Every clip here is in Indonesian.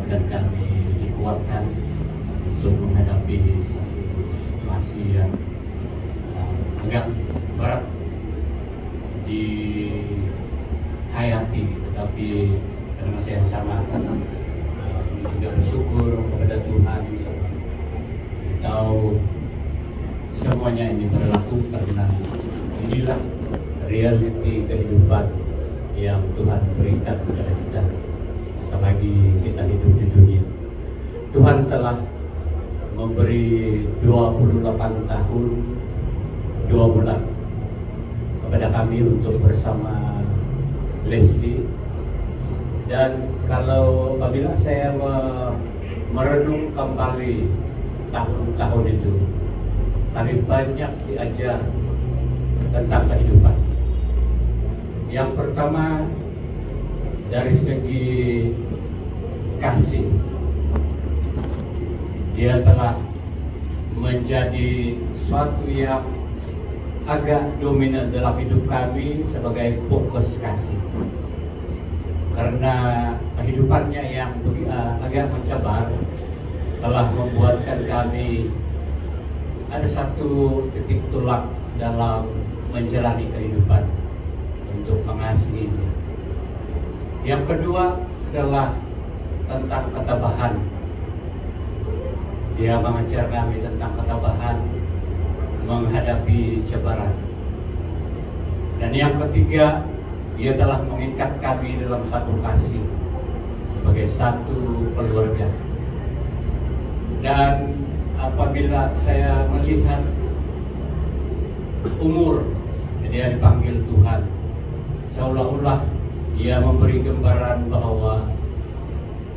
dan kami dikuatkan untuk menghadapi satu situasi yang agak berat dihayati, tetapi pada masa yang sama juga bersyukur kepada Tuhan tahu semuanya ini berlaku karena inilah realiti kehidupan yang Tuhan berikan kepada kita selagi kita hidup di dunia. Tuhan telah memberi 28 tahun 2 bulan kepada kami untuk bersama Leslie, dan kalau apabila saya merenung kembali tahun-tahun itu, kami banyak diajar tentang kehidupan. Yang pertama dari segi kasih, dia telah menjadi suatu yang agak dominan dalam hidup kami sebagai fokus kasih. Karena kehidupannya yang agak mencabar telah membuatkan kami ada satu titik tolak dalam menjalani kehidupan untuk mengasihinya. Yang kedua adalah tentang ketabahan. Dia mengajar kami tentang ketabahan menghadapi cabaran. Dan yang ketiga, dia telah mengikat kami dalam satu kasih sebagai satu keluarga. Dan apabila saya melihat umur dia dipanggil Tuhan, seolah-olah dia memberi gambaran bahwa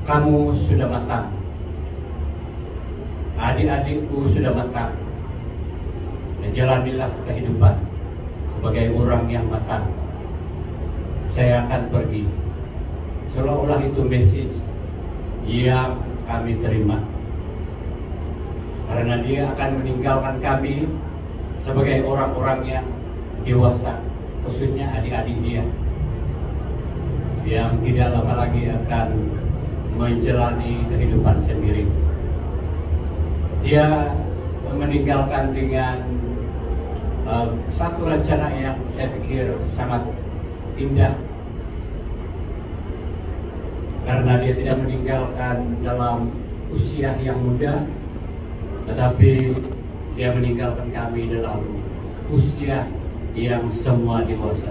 kamu sudah matang, adik-adikku sudah matang, dan jalanilah kehidupan sebagai orang yang matang. Saya akan pergi. Seolah-olah itu message yang kami terima, karena dia akan meninggalkan kami sebagai orang-orang yang dewasa, khususnya adik-adik dia yang tidak lama lagi akan menjalani kehidupan sendiri. Dia meninggalkan dengan satu rencana yang saya pikir sangat indah, karena dia tidak meninggalkan dalam usia yang muda, tetapi dia meninggalkan kami dalam usia yang semua dewasa.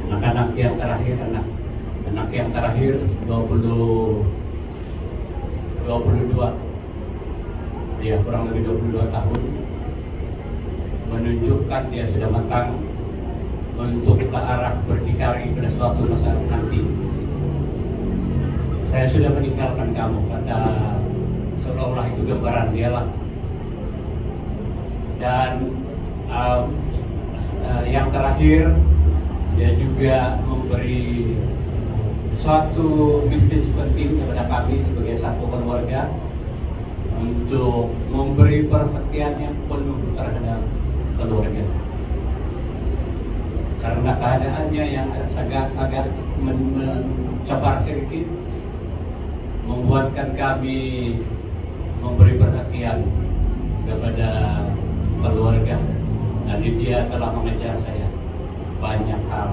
Anak-anak yang terakhir, anak yang terakhir 22, dia kurang lebih 22 tahun, menunjukkan dia sudah matang untuk ke arah berdikari pada suatu masa nanti. Saya sudah meninggalkan kamu, kata seolah-olah itu gambaran dialah. Dan yang terakhir, dia juga memberi suatu misi penting kepada kami sebagai satu keluarga untuk memberi perhatian yang penuh terhadap keluarga. Karena keadaannya yang agak mencabar sedikit, membuatkan kami memberi perhatian kepada keluarga. Dan dia telah mengajar saya banyak hal,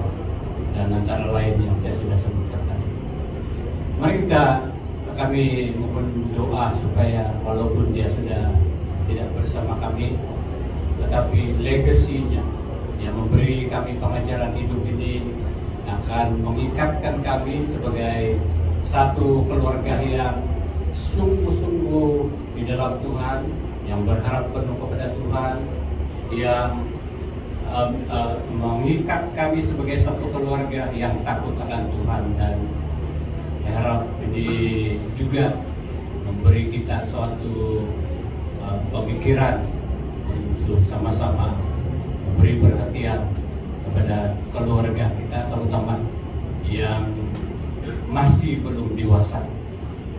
dan antara lain yang saya sudah sebutkan tadi. Mari kami mohon doa supaya walaupun dia sudah tidak bersama kami, tetapi legasinya yang memberi kami pengajaran hidup ini akan mengikatkan kami sebagai satu keluarga yang sungguh-sungguh di dalam Tuhan, yang berharap penuh kepada Tuhan, yang mengikat kami sebagai satu keluarga yang takut akan Tuhan. Dan saya harap ini juga memberi kita suatu pemikiran untuk sama-sama memberi perhatian kepada keluarga kita, terutama yang masih belum dewasa,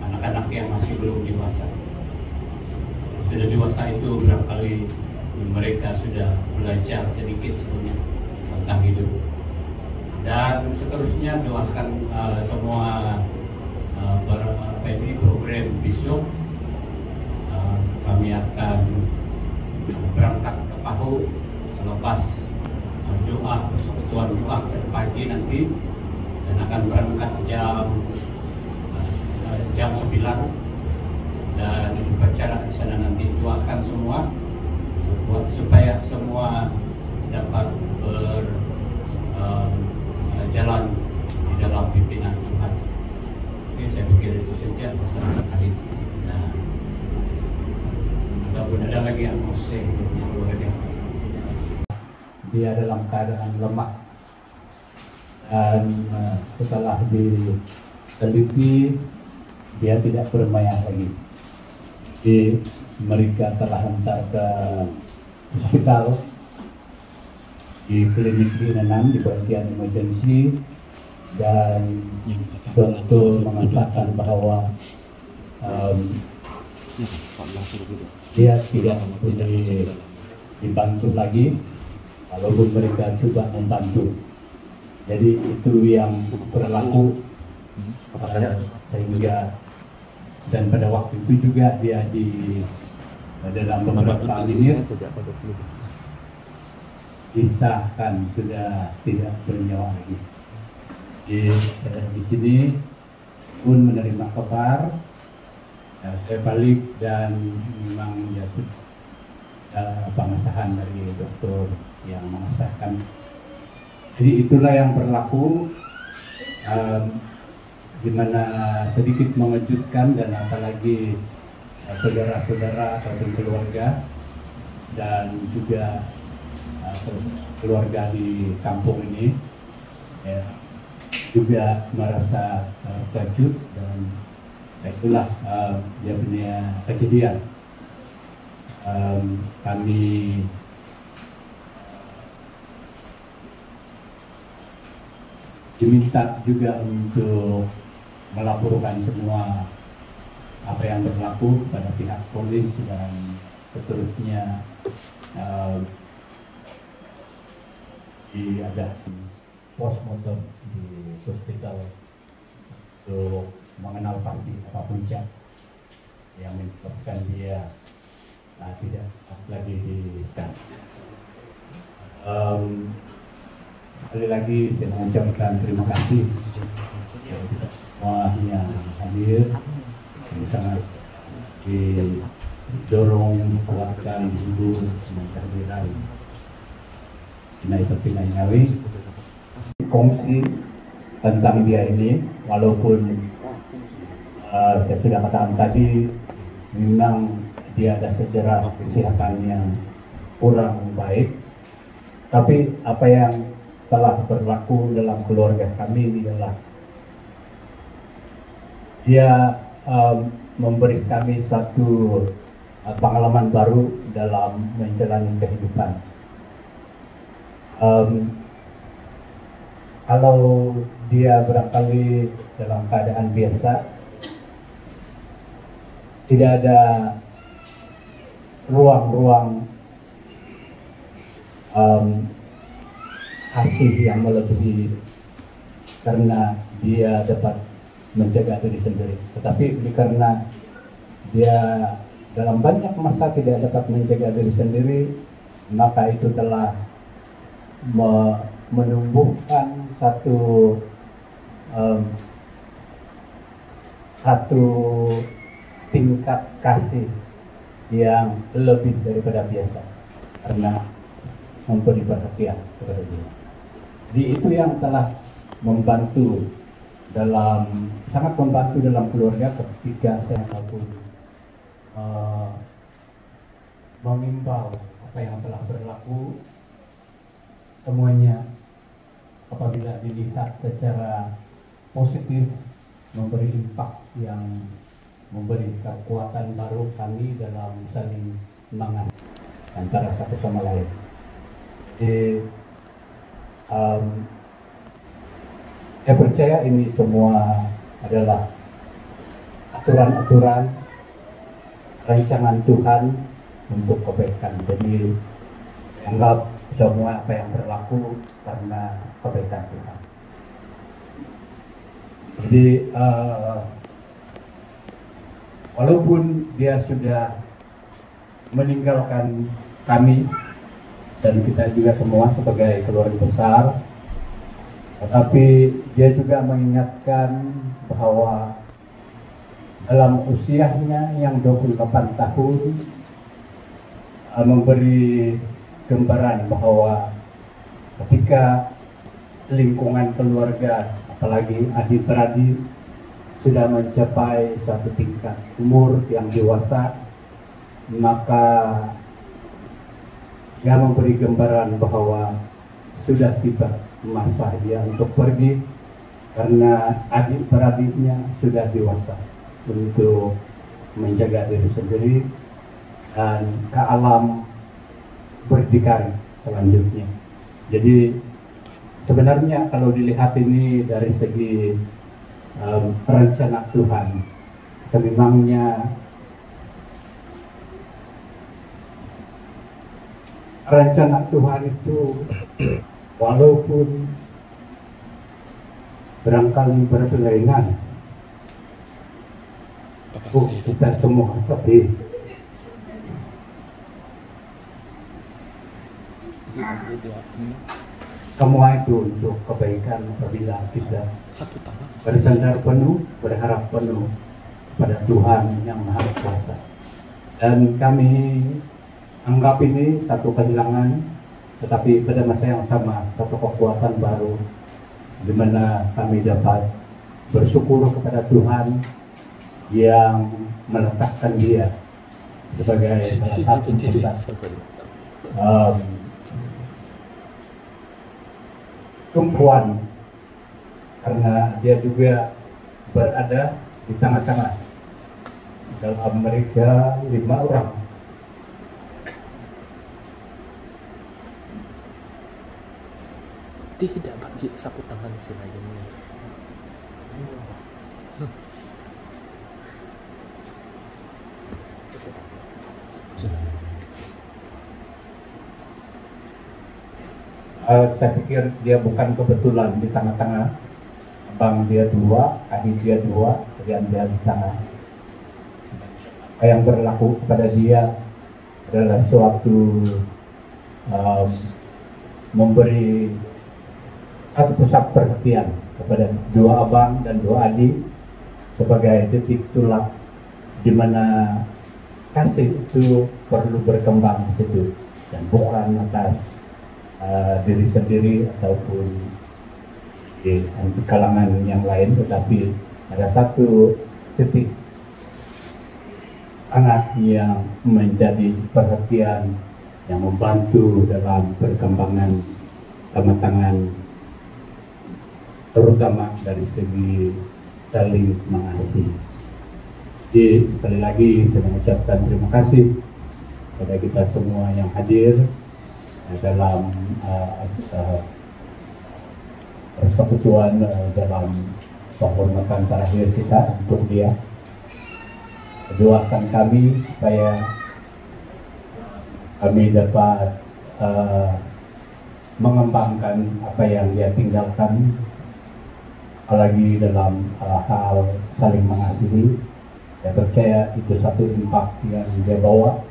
anak-anak yang masih belum dewasa. Sudah dewasa itu barangkali mereka sudah belajar sedikit sebenarnya tentang hidup. Dan seterusnya doakan semua jam 9, dan upacara di sana nanti doakan semua supaya semua dapat berjalan di dalam pimpinan Tuhan. Oke, saya pikir itu saja pesan kali ini. Nah, ataupun ada lagi yang mau saya keluarga. Dia dalam keadaan lemah, dan setelah diteliti dia tidak bermaya lagi. Jadi mereka telah hantar ke hospital di klinik di Nanam di bagian emergency, dan dokter mengatakan bahwa dia tidak boleh dibantu lagi walaupun mereka coba membantu. Jadi itu yang berlaku sehingga, dan pada waktu itu juga dia dalam beberapa tahun ini disahkan sudah tidak bernyawa lagi. Di sini pun menerima kabar, saya balik dan memang ya pengesahan dari dokter yang mengesahkan. Jadi itulah yang berlaku, di mana sedikit mengejutkan, dan apalagi saudara-saudara atau keluarga dan juga keluarga di kampung ini ya, juga merasa terkejut, dan itulah dia punya kejadian. Kami diminta juga untuk melaporkan semua apa yang berlaku pada pihak polis, dan seterusnya ada postmortem di hospital untuk mengenal pasti apa puncak yang menyebabkan dia tidak lagi di scan. Sekali lagi saya mengucapkan terima kasih kepada semua yang hadir, yang sangat didorong, dikuatkan, dihibur dengan kehadiran Inai Topinai Ngawi. Kongsi tentang dia ini, walaupun saya sudah katakan tadi memang dia ada sejarah kesehatan yang kurang baik, tapi apa yang telah berlaku dalam keluarga kami adalah dia memberi kami satu pengalaman baru dalam menjalani kehidupan. Kalau dia barangkali dalam keadaan biasa, tidak ada ruang-ruang kasih yang melebihi karena dia dapat menjaga diri sendiri. Tetapi karena dia dalam banyak masa tidak dapat menjaga diri sendiri, maka itu telah menumbuhkan satu tingkat kasih yang lebih daripada biasa karena memberi perhatian kepada dia. Jadi itu yang telah sangat membantu dalam keluarga ketika saya ataupun mengimbau apa yang telah berlaku semuanya apabila dilihat secara positif memberi impak yang memberi kekuatan baru kami dalam saling semangat antara satu sama lain. Jadi saya percaya ini semua adalah aturan-aturan rancangan Tuhan untuk kebaikan. Jadi anggap semua apa yang berlaku karena kebaikan Tuhan. Jadi walaupun dia sudah meninggalkan kami dan kita juga semua sebagai keluarga besar, tetapi dia juga mengingatkan bahwa dalam usianya yang 28 tahun memberi gambaran bahwa ketika lingkungan keluarga, apalagi adik-beradik, sudah mencapai satu tingkat umur yang dewasa, maka dia memberi gambaran bahwa sudah tiba masa dia untuk pergi karena adik-beradiknya sudah dewasa untuk menjaga diri sendiri dan ke alam berdikari selanjutnya. Jadi sebenarnya kalau dilihat ini dari segi rencana Tuhan, memangnya rencana Tuhan itu walaupun barangkali berbelainan, kita semua tapi semua itu untuk kebaikan apabila kita bersandar penuh, berharap penuh pada Tuhan yang Maha Kuasa. Dan kami anggap ini satu kehilangan, tetapi pada masa yang sama satu kekuatan baru, di mana kami dapat bersyukur kepada Tuhan yang meletakkan dia sebagai salah satu pusat tumpuan, karena dia juga berada di tengah-tengah. Dalam mereka 5 orang. Tidak bagi sapu tangan sila ini. Saya pikir dia bukan kebetulan di tengah-tengah. Abang dia 2, adik dia 2, kemudian dia di tengah. Apa yang berlaku kepada dia adalah suatu memberi satu pusat perhatian kepada 2 abang dan 2 adik sebagai titik tolak di mana kasih itu perlu berkembang di situ dan bukan atas diri sendiri ataupun di kalangan yang lain, tetapi ada satu titik anak yang menjadi perhatian yang membantu dalam perkembangan tangan, terutama dari segi saling mengasihi. Jadi sekali lagi saya mengucapkan terima kasih kepada kita semua yang hadir dalam persekutuan dalam penghormatan terakhir kita untuk dia. Doakan kami supaya kami dapat mengembangkan apa yang dia tinggalkan, apalagi dalam hal saling mengasihi. Saya percaya itu satu impak yang dia bawa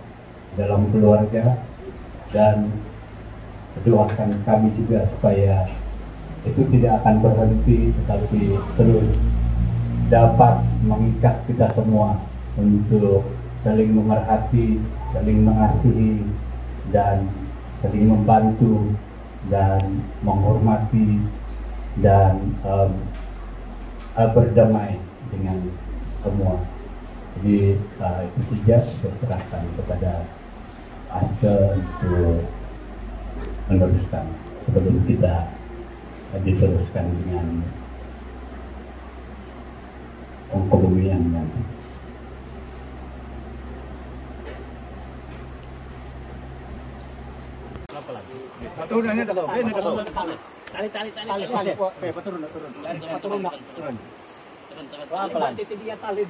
dalam keluarga, dan doakan kami juga supaya itu tidak akan berhenti, tetapi terus dapat mengikat kita semua untuk saling memerhati, saling mengasihi, dan saling membantu dan menghormati dan berdamai dengan semua. Jadi itu saja saya serahkan kepada Aske untuk meneruskan sebelum kita diteruskan dengan pengkebumian nanti. Turunannya kalau ini kalau Tali. Turun. Pelan. Titik dia tali.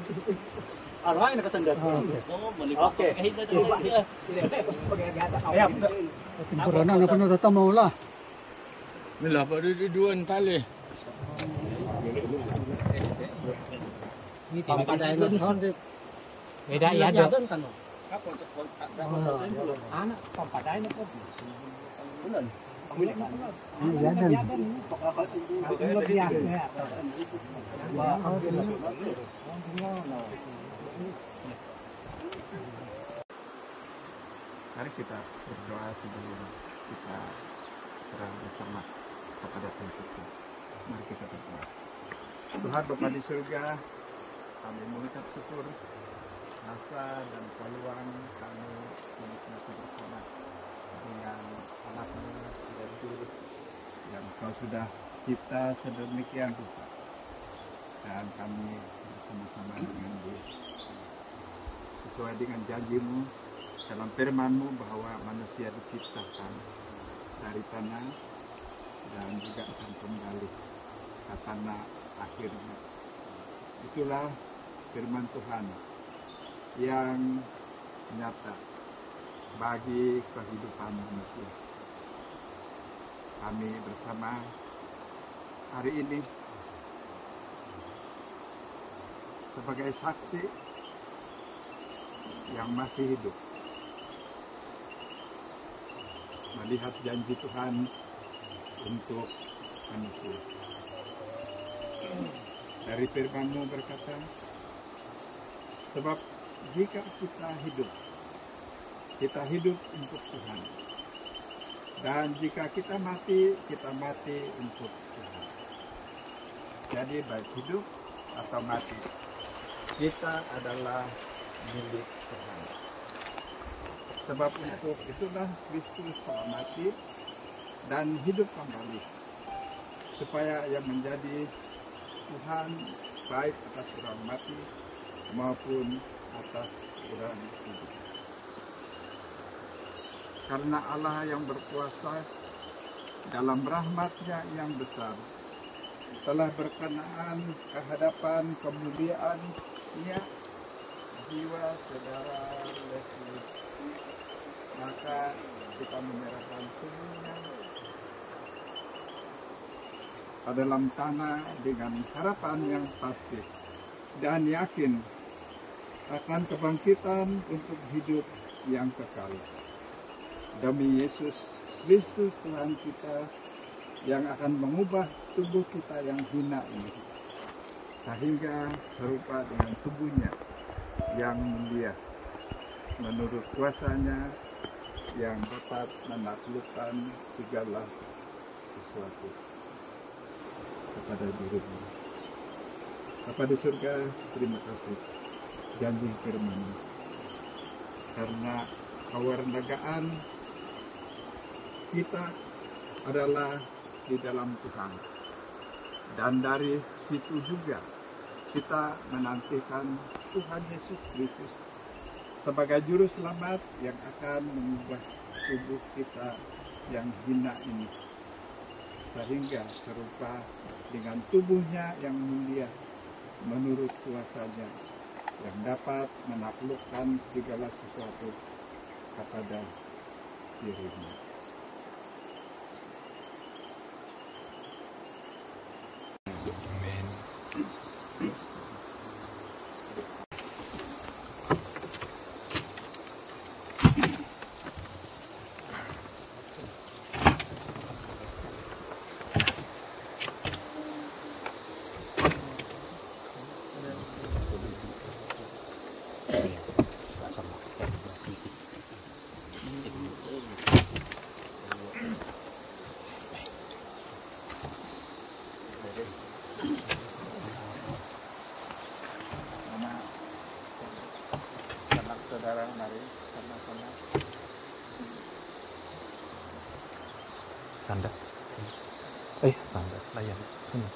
Arwah ini kesendat. Oke. Ya. Corona na puno tata maula. Nila pa duduan tali. Ini pampaday no. Beda iya do. Anak pampaday no po. Mari kita berdoa sebelum kita serah bersama kepada Tuhan. Mari kita berdoa. Tuhan Bapa di surga, kami mengucap syukur masa dan peluang kami menikmati bersama dengan anak-Mu dan Guru yang Kau sudah cipta sedemikian rupa, dan kami bersama-sama dengan Dia sesuai dengan janji-Mu dalam firman-Mu bahwa manusia diciptakan dari tanah dan juga akan kembali ke tanah akhirnya. Itulah firman Tuhan yang nyata bagi kehidupan manusia. Kami bersama hari ini sebagai saksi yang masih hidup melihat janji Tuhan untuk manusia. Dari firman-Mu berkata, sebab jika kita hidup untuk Tuhan. Dan jika kita mati untuk Tuhan. Jadi baik hidup atau mati, kita adalah milik Tuhan. Sebab untuk itulah Kristus telah mati dan hidup kembali, supaya Ia menjadi Tuhan baik atas orang mati maupun atas orang hidup. Karena Allah yang berkuasa dalam rahmat-Nya yang besar telah berkenaan kehadapan kemuliaan-Nya jiwa saudara Leslie, maka kita menyerahkan tubuhnya ke dalam tanah dengan harapan yang pasti dan yakin akan kebangkitan untuk hidup yang kekal. Demi Yesus Kristus Tuhan kita yang akan mengubah tubuh kita yang hina ini sehingga serupa dengan tubuhnya yang mulia menurut kuasa-Nya yang dapat menaklukkan segala sesuatu kepada dirimu. Bapa di surga, terima kasih janji firman-Mu, karena kewarnagaan kita adalah di dalam Tuhan, dan dari situ juga kita menantikan Tuhan Yesus Kristus sebagai juru selamat yang akan mengubah tubuh kita yang hina ini sehingga serupa dengan tubuhnya yang mulia menurut kuasa-Nya yang dapat menaklukkan segala sesuatu kepada dirinya. Saudara, mari sama-sama. Sanda. Sanda. Layan. Sini.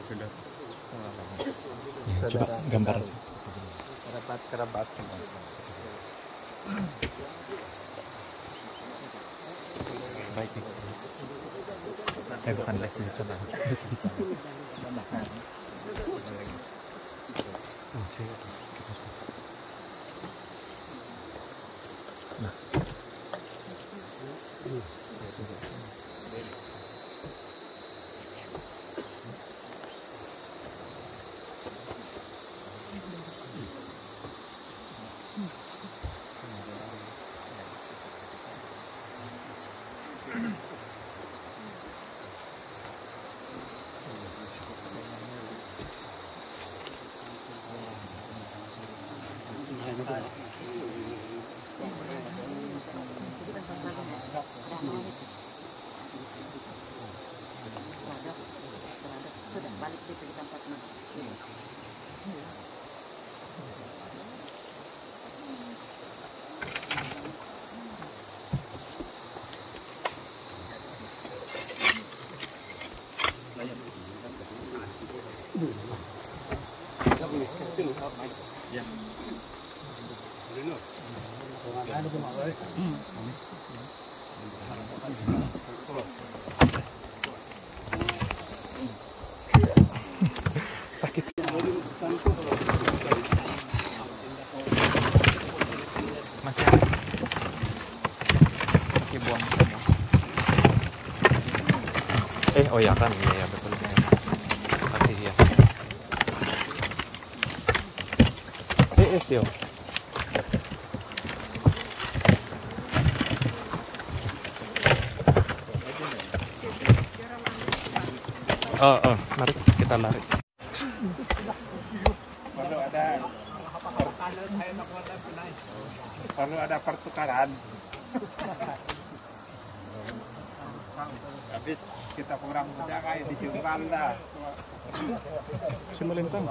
Sudah. Ya, coba gambar. Kerabat. Baik. Saya bukan les di sana. Les di sana. Nah. balik situ di tempatnya. Sakit. Masih ada. Masih buang semua. Oh ya kan, iya betul. Kasih hias. Yo. Mari kita lari. Perlu ada pertukaran. Habis kita kurang menjaga di Jumban dah. Simulintan.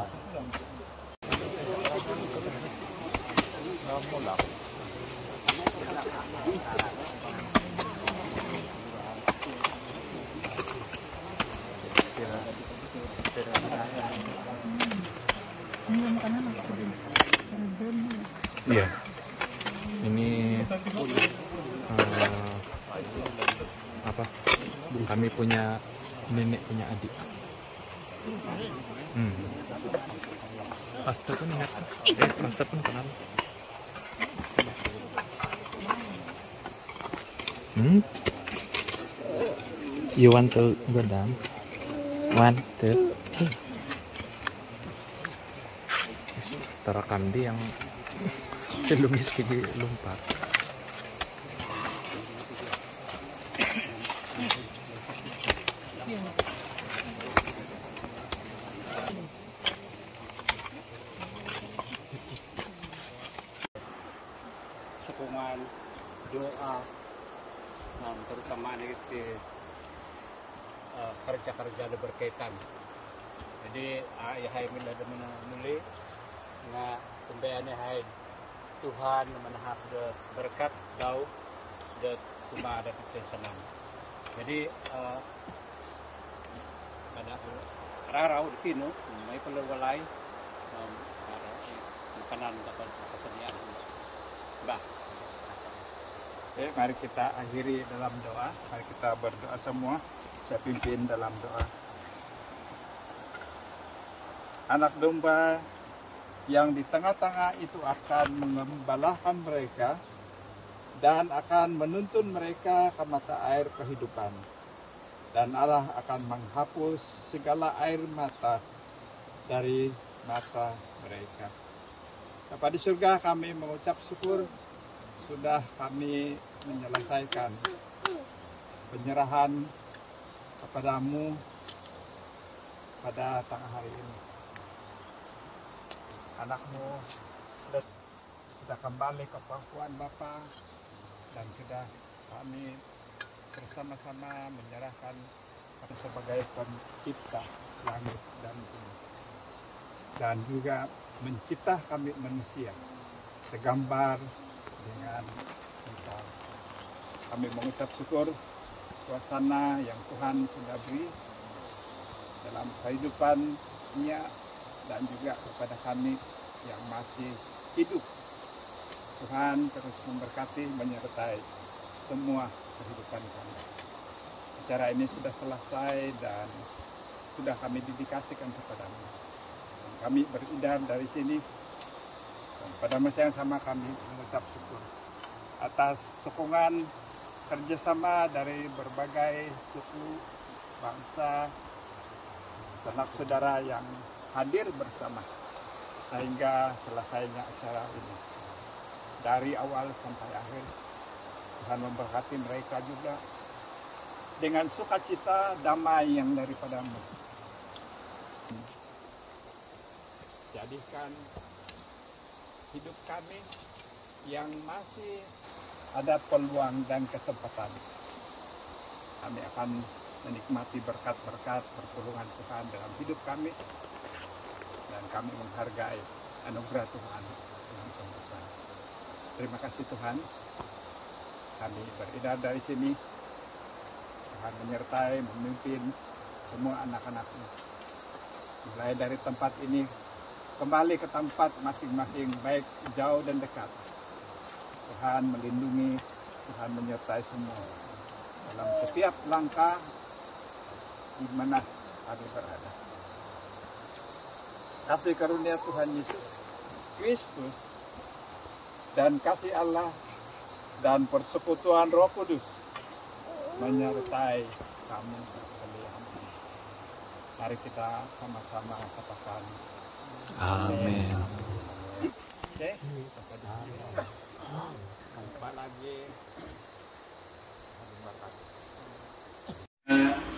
Iya. Ini apa? Kami punya nenek punya adik. Pasta pun ingat. Pasta pun kenal. You want to go down? 1, 2, 3. Terekam dia yang selungis pergi lompat. Sokongan doa, terutama di kerja-kerja ada berkaitan. Jadi ya hai min ada menuli na sembayane hai Tuhan menahap de berkat dau de cuma ada senang. Jadi pada rarau di sini mai perlu walai makanan dapat kesediaan. Bah. Mari kita akhiri dalam doa. Mari kita berdoa semua. Saya pimpin dalam doa. Anak domba yang di tengah-tengah itu akan mengembalakan mereka dan akan menuntun mereka ke mata air kehidupan. Dan Allah akan menghapus segala air mata dari mata mereka. Bapa di surga, kami mengucap syukur sudah kami menyelesaikan penyerahan kepadamu pada tengah hari ini. Anakmu sudah kembali ke pangkuan Bapa dan sudah kami bersama-sama menyerahkan sebagai pencipta langit dan bumi dan juga mencipta kami manusia segambar dengan Engkau. Kami mengucap syukur suasana yang Tuhan sudah beri dalam kehidupannya dan juga kepada kami yang masih hidup. Tuhan terus memberkati, menyertai semua kehidupan kami. Acara ini sudah selesai dan sudah kami dedikasikan kepadamu. Dan kami beridam dari sini. Dan pada masa yang sama kami mengucap syukur atas sokongan kerjasama dari berbagai suku, bangsa, sanak saudara yang hadir bersama sehingga selesainya acara ini. Dari awal sampai akhir Tuhan memberkati mereka juga dengan sukacita damai yang daripadamu. Jadikan hidup kami yang masih ada peluang dan kesempatan. Kami akan menikmati berkat-berkat pertolongan Tuhan dalam hidup kami, dan kami menghargai anugerah Tuhan yang besar. Terima kasih Tuhan, kami beredar dari sini. Tuhan menyertai, memimpin semua anak-anakmu. Mulai dari tempat ini, kembali ke tempat masing-masing, baik jauh dan dekat. Tuhan melindungi, Tuhan menyertai semua dalam setiap langkah di mana kami berada. Kasih karunia Tuhan Yesus Kristus dan kasih Allah dan persekutuan Roh Kudus menyertai kamu sekalian. Mari kita sama-sama katakan Amin. Oke, sampai lagi.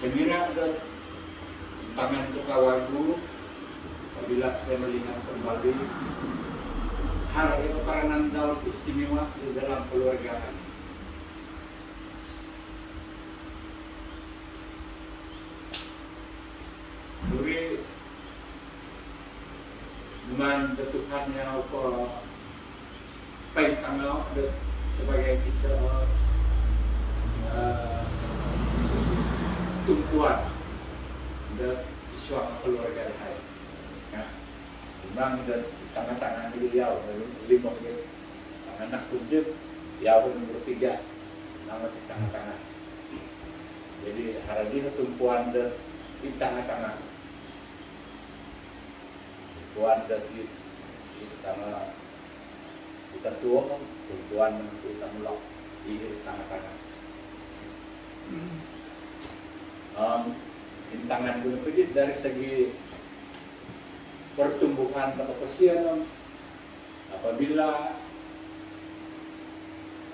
Segera ada tangan ke kawanku apabila saya melihat kembali hari peranan dalam istimewa di dalam keluarga kami. Duri dengan Tuhannya apa pentangau sebagai kisah tumpuan dan suami keluarga saya. Ya, memang dan tangan-tangan beliau lima anak kunjung, ya nomor 3 nama di tangan-tangan. Jadi hari ini tumpuan dan di tangan-tangan. Tumpuan dan di tangan kita tua, tumpuan kita melok di tangan-tangan. Tangan gunung Pidit dari segi pertumbuhan kepesian, apabila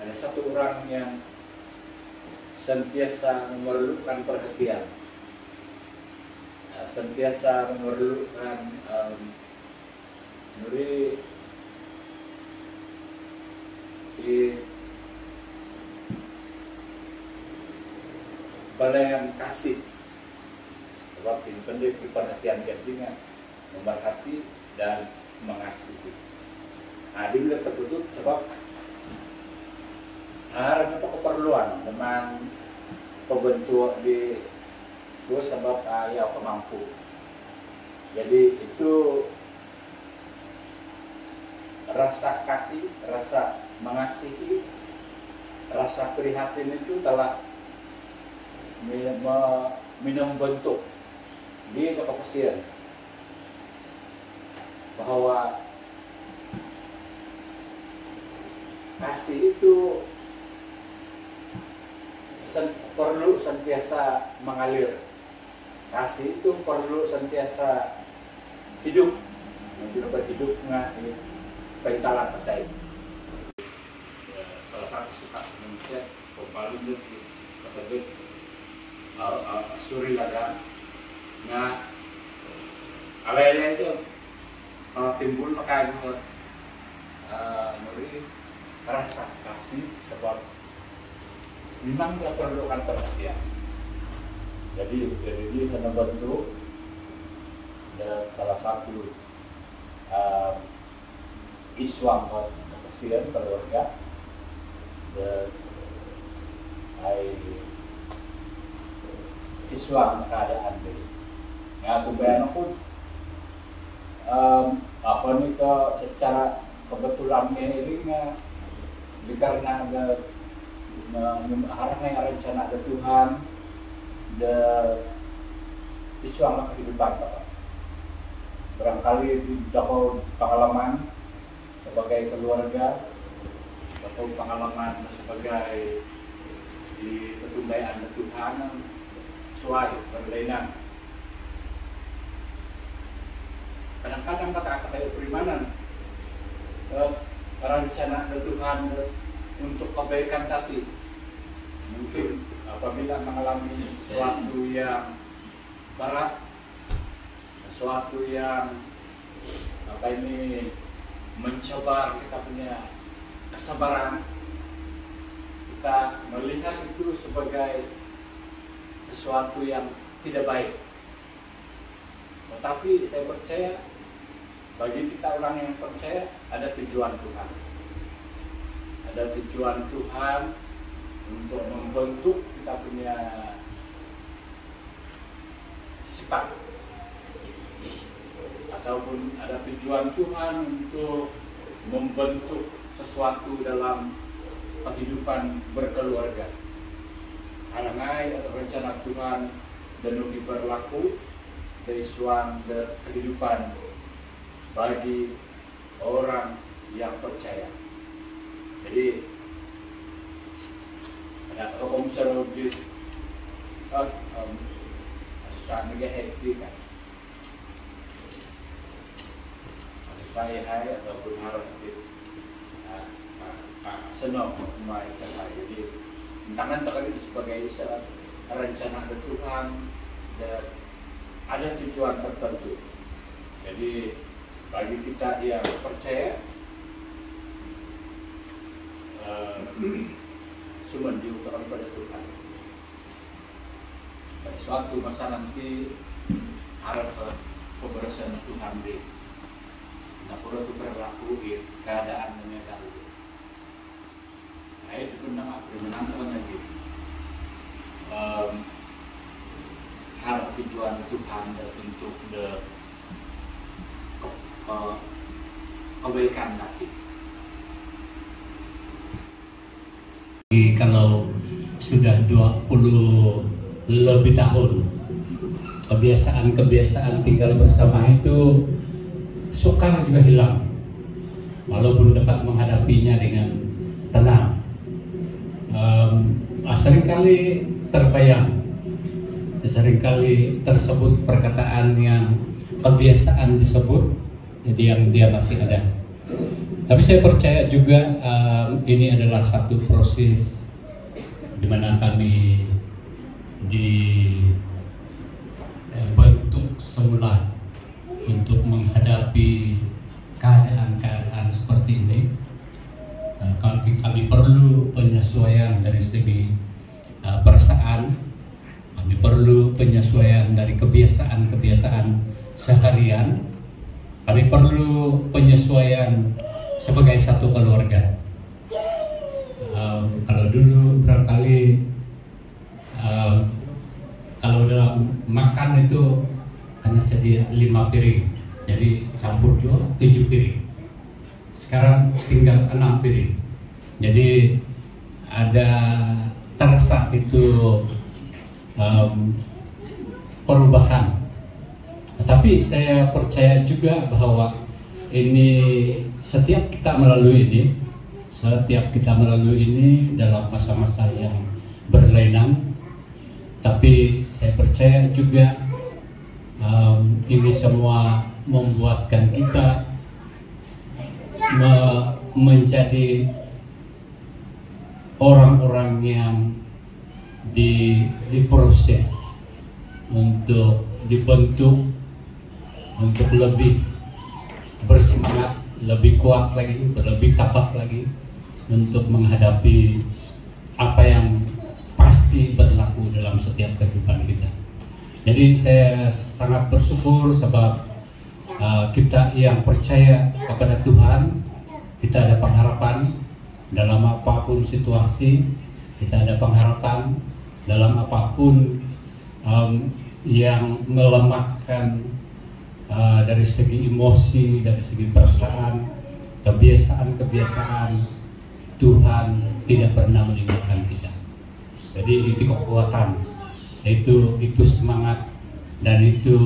ada satu orang yang sentiasa memerlukan perhatian, sentiasa memerlukan balayan kasih, sebab ini penting perhatian dengan memerhati dan mengasihi. Nah, dia bila tertutup sebab ada keperluan dengan pembentuk di itu sebab ayah kemampu. Jadi itu rasa kasih, rasa mengasihi, rasa prihatin itu telah minum bentuk di kepesian bahwa kasih itu perlu sentiasa mengalir, kasih itu perlu sentiasa hidup, hidupnya pentalan saya. Salah satu suka manusia kembali ke terbit suri laga. Nah, alainya itu timbul makanya muri rasa kasih sebab memang tidak perlukan perhatian. Jadi dia kena bentuk dan salah satu iswang kepesian keluarga dan iswang keadaan ini. Ya, aku bayang pun apa nih ke secara kebetulan ini karena ada rencana ada Tuhan dan iswang kehidupan Bapak. Barangkali di jauh pengalaman sebagai keluarga atau pengalaman sebagai di ketumbaian Tuhan sesuai berlainan. Kadang-kadang kata-kata perimanan rencana Tuhan untuk kebaikan tadi mungkin apabila mengalami sesuatu yang berat, sesuatu yang mencoba kita punya kesabaran, kita melihat itu sebagai sesuatu yang tidak baik. Tetapi saya percaya bagi kita orang yang percaya ada tujuan Tuhan. Ada tujuan Tuhan untuk membentuk kita punya sifat, ataupun ada tujuan Tuhan untuk membentuk sesuatu dalam kehidupan berkeluarga. Arangai atau rencana Tuhan dan lebih berlaku dari suang kehidupan bagi orang yang percaya. Jadi ada om serobit asal hektik kan, saya hai ataupun harap senang mai kata. Jadi tangan terkait sebagai rencana Tuhan dan ada tujuan tertentu. Jadi bagi kita yang percaya, semua diucapkan pada Tuhan. Pada suatu masa nanti harap pembersihan Tuhan di Napura itu berlaku di keadaan menyedang. Nah itu menangkan lagi harap tujuan Tuhan untuk kebaikan nanti. Kalau sudah 20 lebih tahun kebiasaan tinggal bersama itu sukar juga hilang, walaupun dapat menghadapinya dengan tenang. Seringkali terbayang, seringkali tersebut perkataan yang kebiasaan disebut, jadi yang dia masih ada. Tapi saya percaya juga ini adalah satu proses di mana kami dibentuk semula untuk menghadapi keadaan-keadaan seperti ini. Kami perlu penyesuaian dari segi perasaan, kami perlu penyesuaian dari kebiasaan-kebiasaan seharian, kami perlu penyesuaian sebagai satu keluarga. Kalau dulu barangkali kalau dalam makan itu hanya sedia 5 piring, jadi campur juga 7 piring. Sekarang tinggal 6 piring. Jadi ada terasa itu perubahan. Tapi saya percaya juga bahwa ini setiap kita melalui ini dalam masa-masa yang berlainan. Tapi saya percaya juga ini semua membuatkan kita menjadi orang-orang yang diproses untuk dibentuk untuk lebih bersemangat, lebih kuat lagi, lebih tabah lagi untuk menghadapi apa yang pasti berlaku dalam setiap kehidupan kita. Jadi saya sangat bersyukur sebab kita yang percaya kepada Tuhan, kita ada pengharapan dalam apapun situasi, kita ada pengharapan dalam apapun yang melemahkan dari segi emosi, dari segi perasaan, kebiasaan-kebiasaan. Tuhan tidak pernah meninggalkan kita. Jadi itu kekuatan, itu semangat, dan itu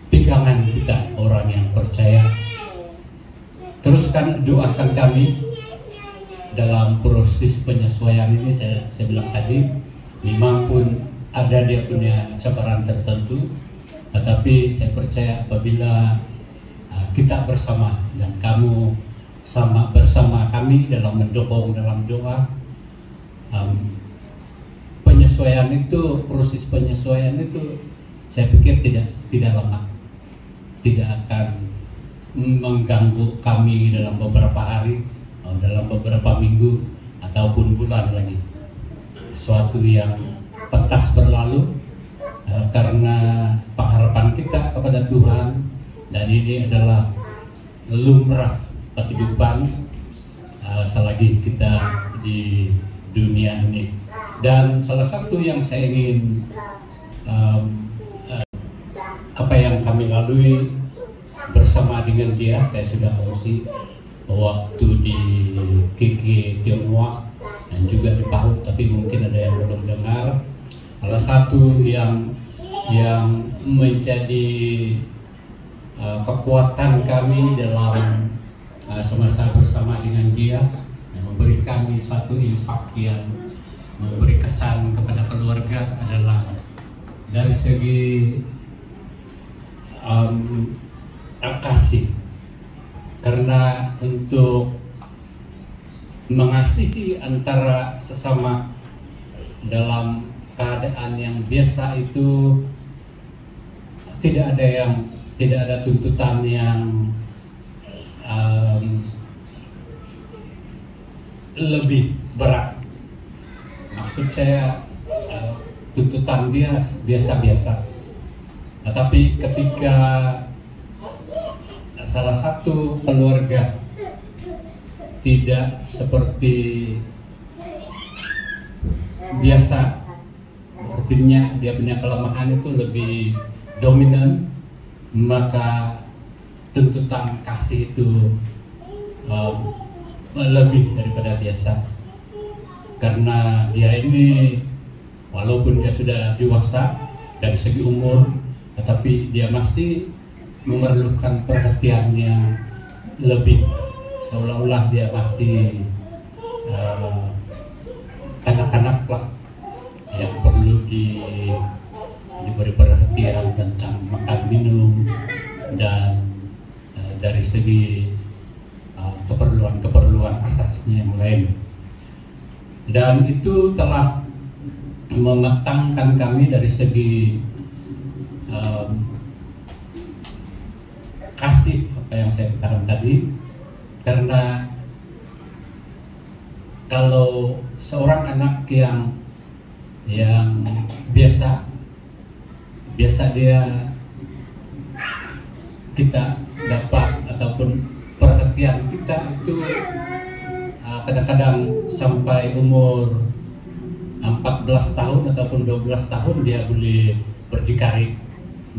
pegangan kita orang yang percaya. Teruskan doakan kami dalam proses penyesuaian ini. Saya bilang tadi, memang pun ada dia punya cabaran tertentu, tetapi saya percaya apabila kita bersama dan kamu sama bersama kami dalam mendukung dalam doa, penyesuaian itu, proses penyesuaian itu saya pikir tidak lama, tidak akan mengganggu kami dalam beberapa hari, dalam beberapa minggu, ataupun bulan lagi. Suatu yang pekas berlalu karena pengharapan kita kepada Tuhan, dan ini adalah lumrah kehidupan selagi kita di dunia ini. Dan salah satu yang saya ingin apa yang kami lalui bersama dengan dia, saya sudah kongsi waktu di KK Tionghoa dan juga di PAUD, tapi mungkin ada yang belum dengar. Salah satu yang menjadi kekuatan kami dalam semasa bersama dengan dia, yang memberi kami suatu impak yang memberi kesan kepada keluarga adalah dari segi kasih. Karena untuk mengasihi antara sesama dalam keadaan yang biasa itu tidak ada tuntutan yang lebih berat. Maksud saya tuntutan dia biasa-biasa. Tapi ketika salah satu keluarga tidak seperti biasa, artinya dia punya kelemahan itu lebih dominan, maka tuntutan kasih itu lebih daripada biasa. Karena dia ini walaupun dia sudah dewasa dari segi umur, tetapi dia masih memerlukan perhatian yang lebih, seolah-olah dia masih kanak-kanak lah, yang perlu diberi perhatian tentang makan minum dan dari segi keperluan asasnya yang lain. Dan itu telah mematangkan kami dari segi kasih, apa yang saya katakan tadi. Karena kalau seorang anak yang biasa dia kita dapat ataupun perhatian kita itu kadang-kadang sampai umur 14 tahun ataupun 12 tahun dia boleh berdikari,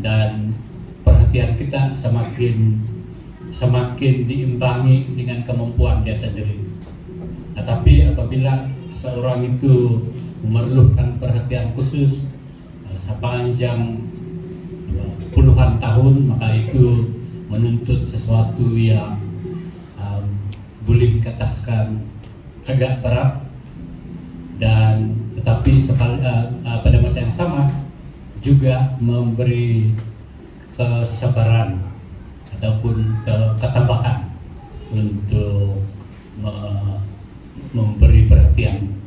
dan perhatian kita semakin diimbangi dengan kemampuan dia sendiri. Tapi apabila seorang itu memerlukan perhatian khusus sepanjang puluhan tahun, maka itu menuntut sesuatu yang boleh dikatakan agak berat, dan tetapi pada masa yang sama juga memberi kesabaran ataupun ketabahan untuk memberi perhatian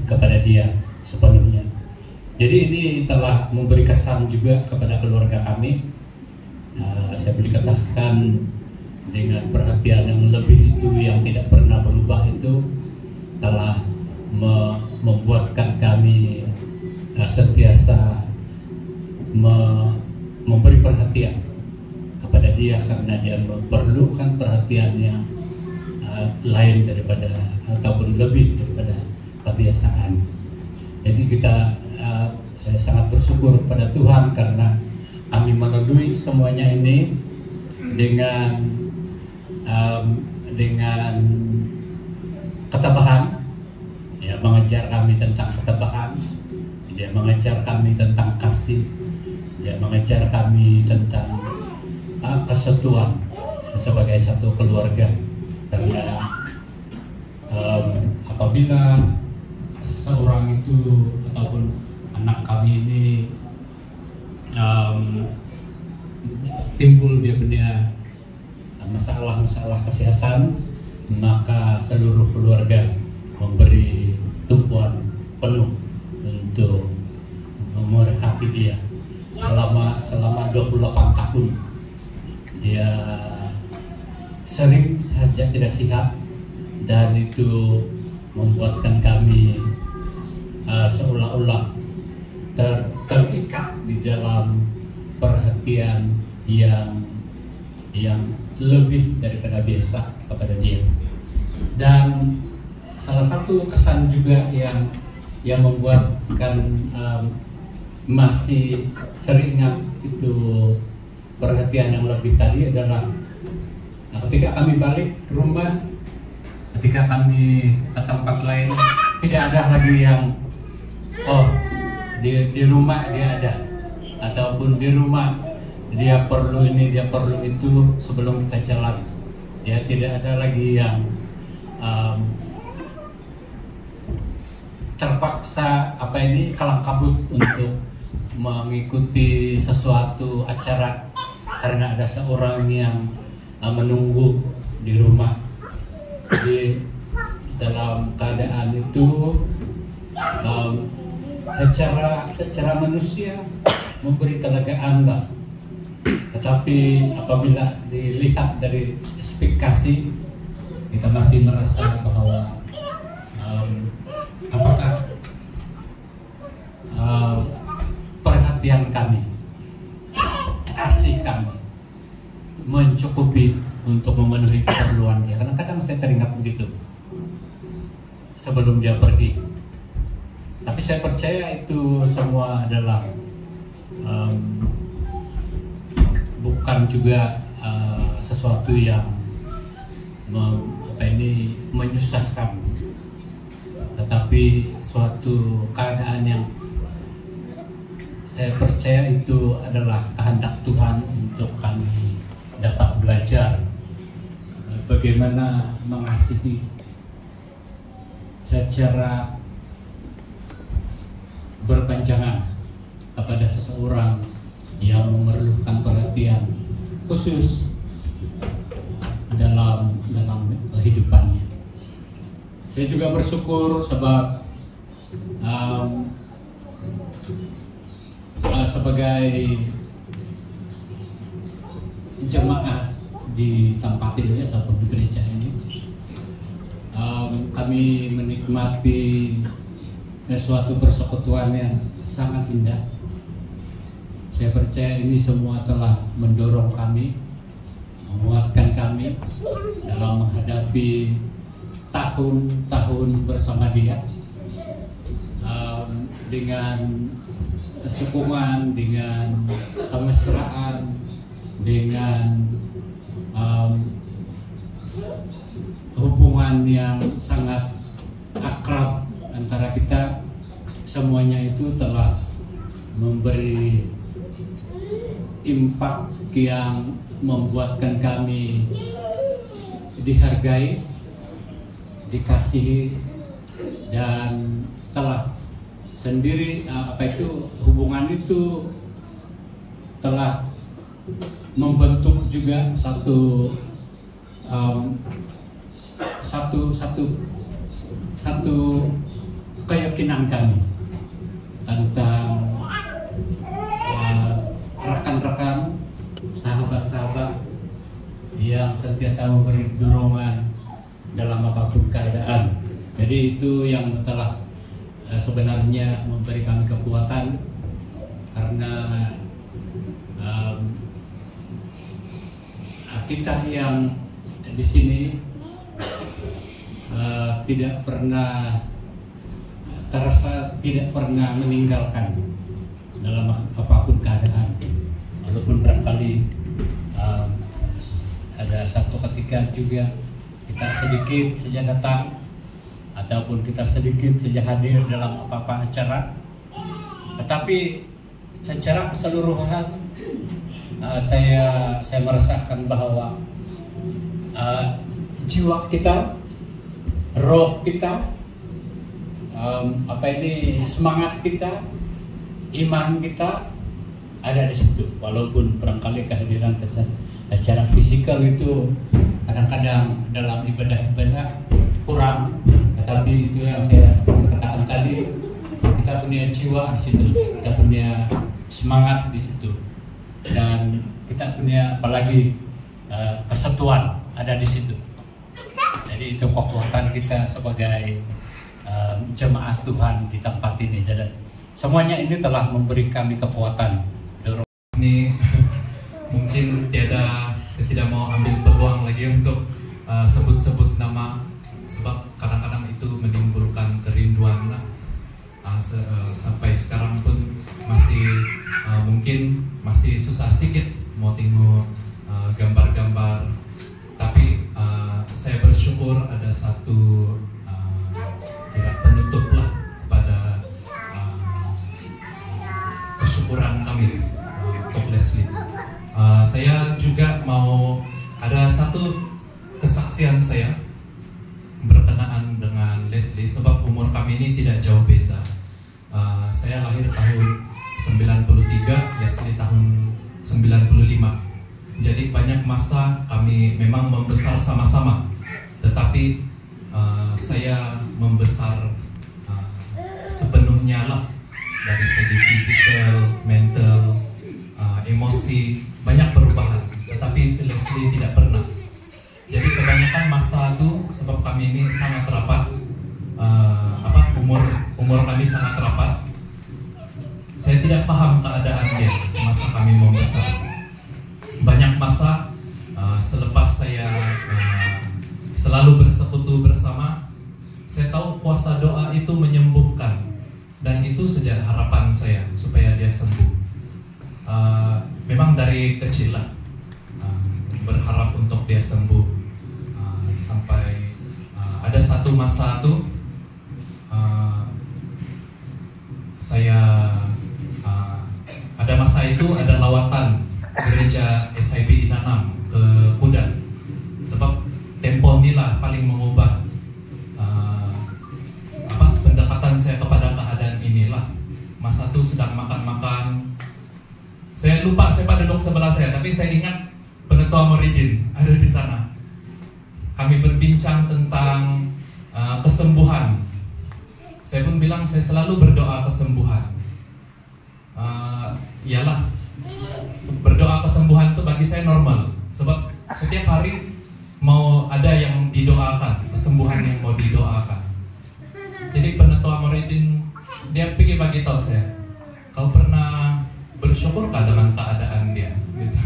kepada dia sepenuhnya. Jadi ini telah memberi kesan juga kepada keluarga kami. Saya boleh katakan dengan perhatian yang lebih itu, yang tidak pernah berubah itu, telah membuatkan kami sentiasa memberi perhatian kepada dia, karena dia memerlukan perhatian yang lain daripada ataupun lebih daripada kebiasaan. Jadi saya sangat bersyukur kepada Tuhan karena kami melalui semuanya ini dengan ketabahan. Dia mengajar kami tentang ketabahan, dia mengajar kami tentang kasih, dia mengajar kami tentang kesatuan sebagai satu keluarga. Karena apabila seseorang itu ataupun anak kami ini timbul dia punya masalah kesehatan, maka seluruh keluarga memberi tumpuan penuh untuk memerhati dia selama 28 tahun. Dia sering saja tidak sehat, dan itu membuatkan kami seolah-olah terikat di dalam perhatian yang lebih daripada biasa kepada dia. Dan salah satu kesan juga yang membuatkan masih teringat itu perhatian yang lebih tadi adalah ketika kami balik ke rumah, ketika kami ke tempat lain, tidak ada lagi yang di rumah dia ada, ataupun di rumah dia perlu ini, dia perlu itu sebelum kita jalan. Ya, tidak ada lagi yang terpaksa kalang kabut untuk mengikuti sesuatu acara karena ada seorang yang menunggu di rumah. Jadi dalam keadaan itu secara manusia memberi kelegaan lah. Tetapi apabila dilihat dari ekspektasi, kita masih merasa bahwa apakah perhatian kami, kasih kami mencukupi untuk memenuhi keperluan dia. Kadang-kadang saya teringat begitu sebelum dia pergi. Tapi saya percaya itu semua adalah bukan juga sesuatu yang menyusahkan, tetapi suatu keadaan yang saya percaya itu adalah kehendak Tuhan untuk kami dapat belajar bagaimana mengasihi secara berpanjangan kepada seseorang yang memerlukan perhatian khusus dalam kehidupannya. Saya juga bersyukur sebab sebagai jemaat di tempat ini ataupun di gereja ini, kami menikmati suatu persekutuan yang sangat indah. Saya percaya ini semua telah mendorong kami, menguatkan kami dalam menghadapi tahun-tahun bersama dia, dengan sokongan, dengan kemesraan, dengan hubungan yang sangat akrab antara kita. Semuanya itu telah memberi impak yang membuatkan kami dihargai, dikasihi, dan telah sendiri hubungan itu telah membentuk juga satu keyakinan kami tentang rekan-rekan, sahabat-sahabat yang sentiasa memberi dorongan dalam apapun keadaan. Jadi itu yang telah sebenarnya memberi kami kekuatan, karena kita yang di sini tidak pernah terasa, tidak pernah meninggalkan dalam apapun keadaan. Walaupun barangkali ada satu ketika juga kita sedikit saja datang ataupun kita sedikit saja hadir dalam apa-apa acara, tetapi secara keseluruhan saya merasakan bahwa jiwa kita, roh kita, semangat kita, iman kita ada di situ. Walaupun barangkali kehadiran secara fisikal itu kadang-kadang dalam ibadah-ibadah kurang, tetapi itu yang saya katakan tadi, kita punya jiwa di situ, kita punya semangat di situ, dan kita punya apalagi kesatuan ada di situ. Jadi itu kekuatan kita sebagai jemaat Tuhan di tempat ini. Dan semuanya ini telah memberi kami kekuatan. Ini mungkin saya tidak mau ambil peluang lagi untuk sebut-sebut nama, sebab kadang-kadang itu menimbulkan kerinduan. Sampai sekarang pun mungkin masih susah sedikit mau tengok gambar-gambar, tapi saya bersyukur ada satu penutup lah pada kesyukuran kami untuk Leslie. Saya juga mau ada satu kesaksian saya berkenaan dengan Leslie, sebab umur kami ini tidak jauh beza. Saya lahir tahun 93, Leslie tahun 95. Jadi banyak masa kami memang membesar sama-sama, tetapi saya membesar sepenuhnya lah, dari segi fisikal, mental, emosi, banyak perubahan. Tetapi si Leslie tidak pernah. Jadi kebanyakan masa itu, sebab kami ini sangat rapat, umur kami sangat rapat, saya tidak paham keadaan dia semasa kami membesar. Banyak masa selepas saya selalu bersekutu bersama, saya tahu kuasa doa itu menyembuhkan, dan itu saja harapan saya supaya dia sembuh. Memang dari kecil lah berharap untuk dia sembuh, sampai ada satu masa tuh saya ada masa itu ada lawatan gereja SIB Inanam ke Kudan, sebab tempo inilah paling mengubah pendekatan saya kepada keadaan inilah. Masa itu sedang makan-makan, saya lupa siapa duduk sebelah saya, tapi saya ingat Penetua Muridin ada di sana. Kami berbincang tentang kesembuhan. Saya pun bilang saya selalu berdoa kesembuhan. Iyalah, berdoa kesembuhan itu bagi saya normal, sebab setiap hari mau ada yang didoakan, kesembuhan yang mau didoakan. Jadi Penetua Muridin dia pergi bagi tahu saya, kau pernah bersyukurkah dengan keadaan dia? Gitu.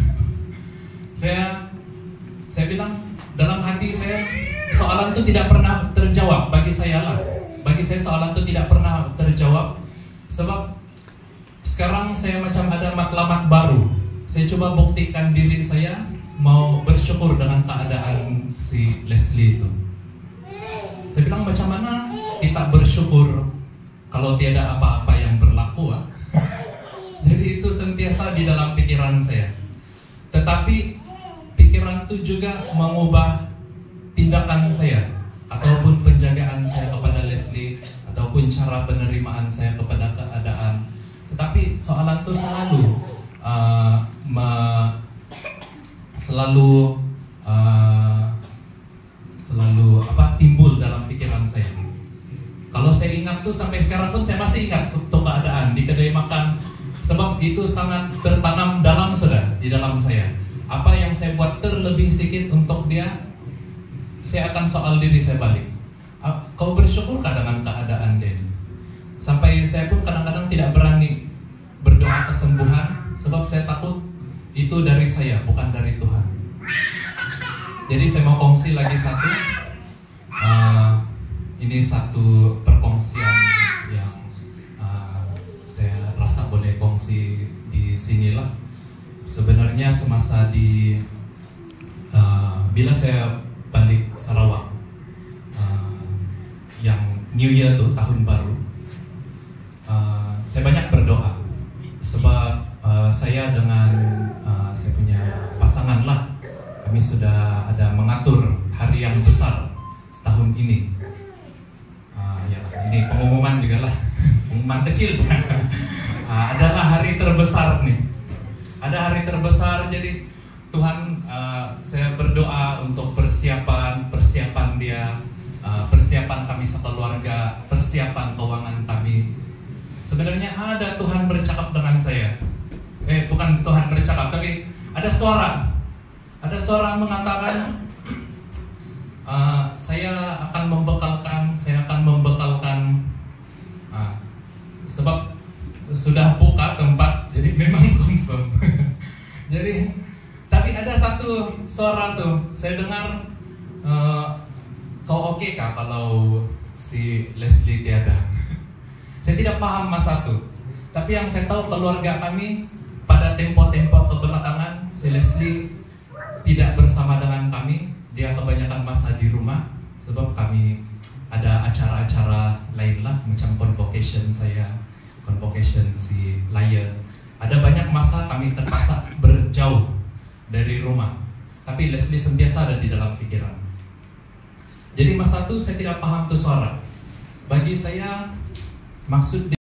Saya bilang dalam hati saya, soalan itu tidak pernah terjawab bagi saya lah. Bagi saya soalan itu tidak pernah terjawab, sebab sekarang saya macam ada matlamat baru. Saya coba buktikan diri saya mau bersyukur dengan keadaan si Leslie itu. Saya bilang macam mana kita bersyukur kalau tiada apa-apa yang berlaku. Jadi itu sentiasa di dalam pikiran saya. Tetapi pikiran itu juga mengubah tindakan saya, ataupun penjagaan saya kepada Leslie, ataupun cara penerimaan saya kepada keadaan. Tetapi soalan itu selalu timbul dalam pikiran saya. Kalau saya ingat tuh sampai sekarang pun saya masih ingat tuh keadaan di kedai makan, sebab itu sangat tertanam dalam di dalam saya. Apa yang saya buat terlebih sedikit untuk dia, saya akan soal diri saya balik. Kau bersyukurkah dengan keadaan dia? Sampai saya pun kadang-kadang tidak berani berdoa kesembuhan, sebab saya takut itu dari saya, bukan dari Tuhan. Jadi saya mau kongsi lagi satu. Ini satu perkongsian yang saya rasa boleh kongsi di sinilah. Sebenarnya semasa bila saya balik Sarawak, yang New Year tuh, tahun baru, saya banyak berdoa, sebab saya dengan saya punya pasangan lah, kami sudah ada mengatur hari yang besar tahun ini. Ya, ini pengumuman juga lah, pengumuman kecil. Adalah hari terbesar nih, ada hari terbesar. Jadi Tuhan, saya berdoa untuk persiapan dia, persiapan kami sekeluarga, persiapan keuangan kami. Sebenarnya ada Tuhan bercakap dengan saya. Bukan Tuhan bercakap, tapi ada suara mengatakan, saya akan membekalkan sudah buka tempat, jadi memang confirm. Jadi, tapi ada satu suara tuh, saya dengar, kau oke kah kalau si Leslie tiada? Saya tidak paham masa itu. Tapi yang saya tahu keluarga kami pada tempo-tempo kebelakangan, si Leslie tidak bersama dengan kami. Dia kebanyakan masa di rumah, sebab kami ada acara-acara lain lah, macam convocation saya, convocation si Lion. Ada banyak masa kami terpaksa berjauh dari rumah, tapi Leslie sentiasa ada di dalam pikiran. Jadi masa itu saya tidak paham tuh suara. Bagi saya maksud